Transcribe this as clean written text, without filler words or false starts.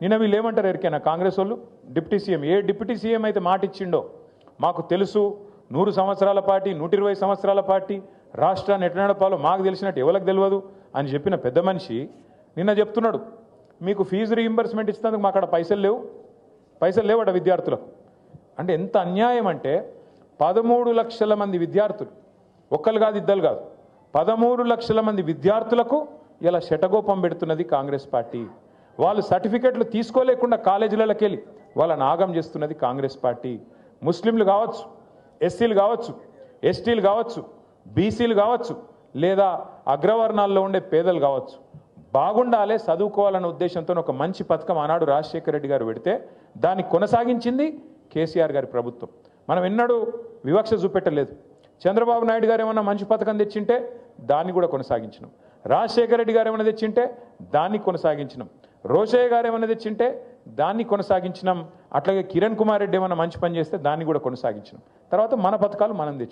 నిన్న వీళ్ళు ఏమంటారు ఎరికైనా కాంగ్రెస్ వాళ్ళు డిప్యూటీ సీఎం ఏ డిప్యూటీ సీఎం అయితే మాట ఇచ్చిండో మాకు తెలుసు 100 సంవత్సరాల పార్టీ 120 సంవత్సరాల పార్టీ రాష్ట్రాన్ని ఎట్లా నడపాలో మాకు తెలిసినట్టు ఎవరికి తెలియదు అని చెప్పిన పెద్ద మనిషి నిన్న చెప్తున్నాడు మీకు ఫీజు రీయింబర్స్మెంట్ ఇస్తున్నందుకు మా అక్కడ పైసలు లేవట విద్యార్థులకు అంటే ఎంత అన్యాయం అంటే 13 లక్షల మంది విద్యార్థులు ఒక్కరు కాదు ఇద్దరు కాదు 13 లక్షల మంది విద్యార్థులకు ఇలా శటగోపం పెడుతున్నది కాంగ్రెస్ పార్టీ వాళ్ళు సర్టిఫికెట్లు తీసుకోలేకుండా కాలేజీలకు వెళ్ళి వాళ్ళని ఆగం చేస్తున్నది కాంగ్రెస్ పార్టీ ముస్లింలు కావచ్చు ఎస్సీలు కావచ్చు ఎస్టీలు కావచ్చు బీసీలు కావచ్చు లేదా అగ్రవర్ణాల్లో ఉండే పేదలు కావచ్చు బాగుండాలే చదువుకోవాలన్న ఉద్దేశంతో ఒక మంచి పథకం ఆనాడు రాజశేఖర రెడ్డి గారు పెడితే దాన్ని కొనసాగించింది కేసీఆర్ గారి ప్రభుత్వం మనం ఎన్నడూ వివక్ష చూపెట్టలేదు చంద్రబాబు నాయుడు గారు ఏమన్నా మంచి పథకం తెచ్చింటే దాన్ని కూడా కొనసాగించినాం రాజశేఖర రెడ్డి గారు ఏమన్నా తెచ్చింటే దాన్ని కొనసాగించినాం రోషయ్య గారు ఏమన్నా తెచ్చింటే దాన్ని కొనసాగించినాం అట్లాగే కిరణ్ కుమార్ రెడ్డి ఏమన్నా మంచి పని చేస్తే దాన్ని కూడా కొనసాగించినాం తర్వాత మన పథకాలు మనం తెచ్చాం